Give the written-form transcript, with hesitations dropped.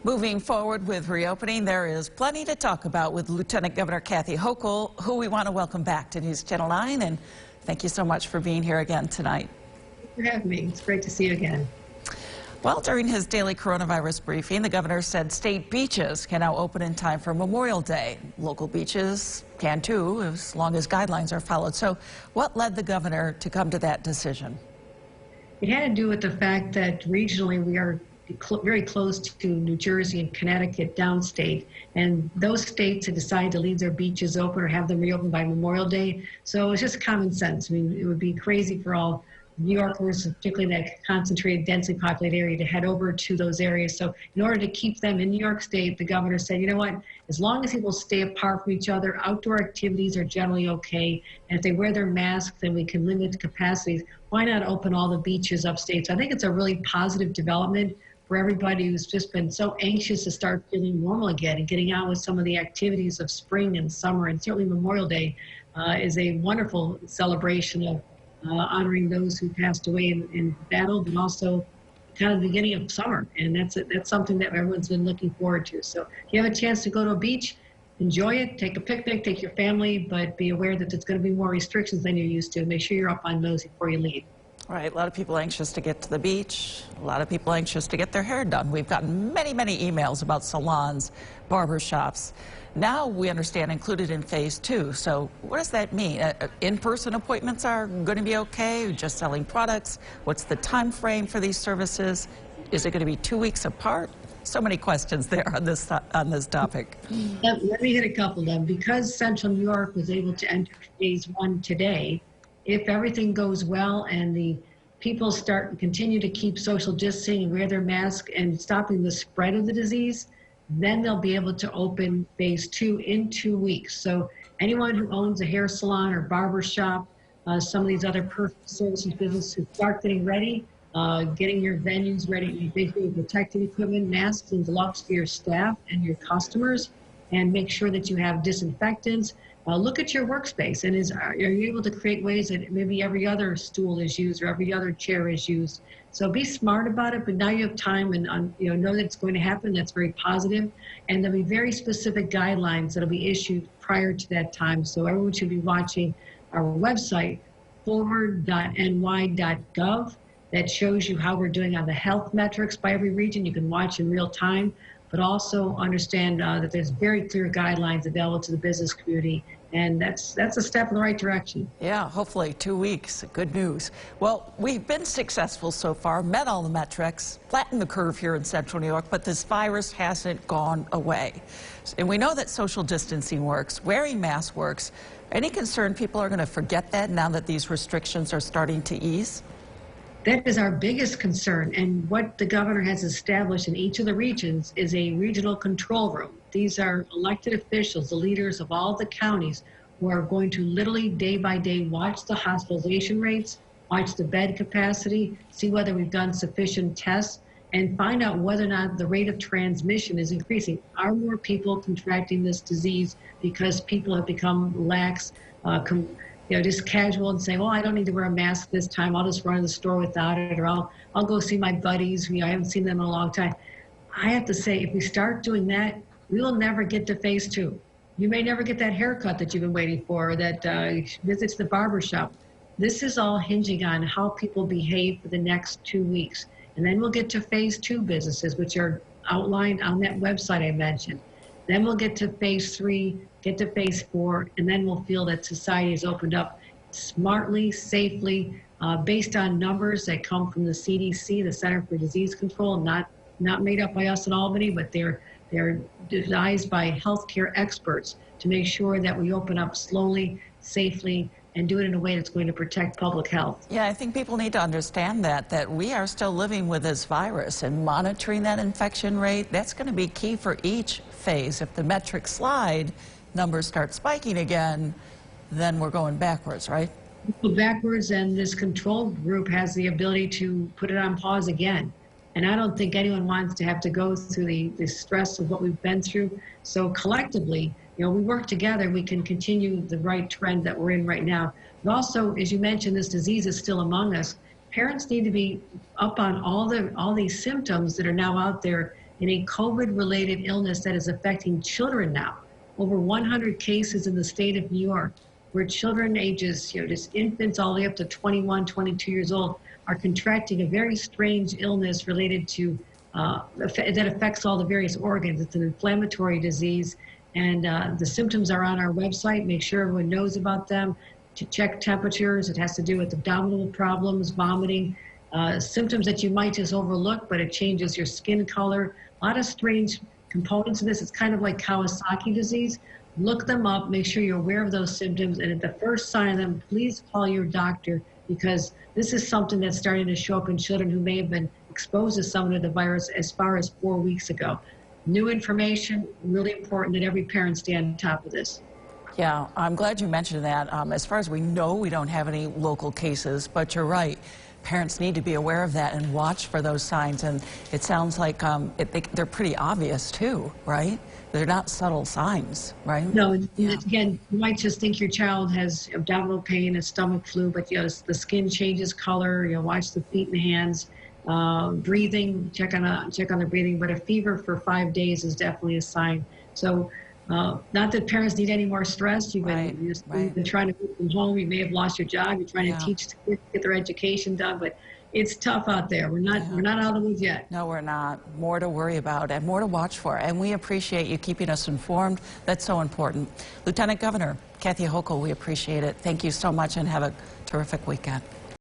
Moving forward with reopening, there is plenty to talk about with Lieutenant Governor Kathy Hochul, who we want to welcome back to News Channel 9. And thank you so much for being here again tonight. Thanks for having me. It's great to see you again. Well, during his daily coronavirus briefing, the governor said state beaches can now open in time for Memorial Day. Local beaches can too, as long as guidelines are followed. So what led the governor to come to that decision? It had to do with the fact that regionally we are very close to New Jersey and Connecticut downstate, and those states have decided to leave their beaches open or have them reopened by Memorial Day. So it's just common sense. I mean, it would be crazy for all New Yorkers, particularly in that concentrated, densely populated area, to head over to those areas. So in order to keep them in New York State, the governor said, you know what, as long as people stay apart from each other, outdoor activities are generally okay. And if they wear their masks, then we can limit the capacities. Why not open all the beaches upstate? So I think it's a really positive development for everybody who's just been so anxious to start feeling normal again and getting on with some of the activities of spring and summer. And certainly Memorial Day is a wonderful celebration of honoring those who passed away in battle, but also kind of the beginning of summer. And that's something that everyone's been looking forward to. So if you have a chance to go to a beach, enjoy it, take a picnic, take your family, but be aware that there's going to be more restrictions than you're used to. Make sure you're up on those before you leave. All right, a lot of people anxious to get to the beach, a lot of people anxious to get their hair done. We've gotten many, many emails about salons, barber shops. Now we understand included in phase 2. So what does that mean? In-person appointments are going to be okay? Just selling products? What's the time frame for these services? Is it going to be 2 weeks apart? So many questions there on this topic. Let me hit a couple of them. Because Central New York was able to enter phase 1 today, if everything goes well and the people continue to keep social distancing and wear their mask and stopping the spread of the disease, then they'll be able to open phase 2 in 2 weeks. So anyone who owns a hair salon or barber shop, some of these other personal services businesses, start getting ready, getting your venues ready, basically protective equipment, masks, and gloves for your staff and your customers, and make sure that you have disinfectants. Look at your workspace, and are you able to create ways that maybe every other stool is used or every other chair is used? So be smart about it, but now you have time and know that it's going to happen. That's very positive, and there'll be very specific guidelines that'll be issued prior to that time. So everyone should be watching our website, forward.ny.gov, that shows you how we're doing on the health metrics by every region. You can watch in real time, but also understand that there's very clear guidelines available to the business community, and that's a step in the right direction. Yeah, hopefully 2 weeks. Good news. Well, we've been successful so far, met all the metrics, flattened the curve here in Central New York, but this virus hasn't gone away. And we know that social distancing works, wearing masks works. Any concern people are going to forget that now that these restrictions are starting to ease? That is our biggest concern, and what the governor has established in each of the regions is a regional control room. These are elected officials, the leaders of all the counties, who are going to literally day by day watch the hospitalization rates, watch the bed capacity, see whether we've done sufficient tests, and find out whether or not the rate of transmission is increasing. Are more people contracting this disease because people have become lax, just casual and say, well, I don't need to wear a mask this time. I'll just run to the store without it, or I'll go see my buddies. I haven't seen them in a long time. I have to say, if we start doing that, we will never get to phase 2. You may never get that haircut that you've been waiting for, or that visit to the barber shop. This is all hinging on how people behave for the next 2 weeks. And then we'll get to phase 2 businesses, which are outlined on that website I mentioned. Then we'll get to phase 3, get to phase 4, and then we'll feel that society has opened up smartly, safely, based on numbers that come from the CDC, the Center for Disease Control, not made up by us in Albany, but they're devised by healthcare experts to make sure that we open up slowly, safely, and do it in a way that's going to protect public health. Yeah, I think people need to understand that we are still living with this virus, and monitoring that infection rate, that's going to be key for each phase. If the metrics slide, numbers start spiking again, then we're going backwards, right? Backwards, and this control group has the ability to put it on pause again. And I don't think anyone wants to have to go through the stress of what we've been through. So collectively, we work together, we can continue the right trend that we're in right now. But also, as you mentioned, this disease is still among us. Parents need to be up on all these symptoms that are now out there in a COVID-related illness that is affecting children now. Over 100 cases in the state of New York, where children ages, just infants all the way up to 21, 22 years old, are contracting a very strange illness related to that affects all the various organs. It's an inflammatory disease, and the symptoms are on our website. Make sure everyone knows about them. To check temperatures, it has to do with abdominal problems, vomiting, symptoms that you might just overlook, but it changes your skin color. A lot of strange components of this. It's kind of like Kawasaki disease. Look them up, make sure you're aware of those symptoms, and at the first sign of them, please call your doctor, because this is something that's starting to show up in children who may have been exposed to some of the virus as far as 4 weeks ago. New information, really important that every parent stay on top of this. Yeah, I'm glad you mentioned that. As far as we know, we don't have any local cases, but you're right. Parents need to be aware of that and watch for those signs. And it sounds like they're pretty obvious too, right? They're not subtle signs, right? No, and again, you might just think your child has abdominal pain, a stomach flu, but the skin changes color. Watch the feet and hands, breathing. Check on the breathing. But a fever for 5 days is definitely a sign. So. Not that parents need any more stress. You've been trying to work from home. You may have lost your job. You're trying to teach kids to get their education done, but it's tough out there. We're not out of the woods yet. No, we're not. More to worry about and more to watch for. And we appreciate you keeping us informed. That's so important. Lieutenant Governor Kathy Hochul, we appreciate it. Thank you so much, and have a terrific weekend.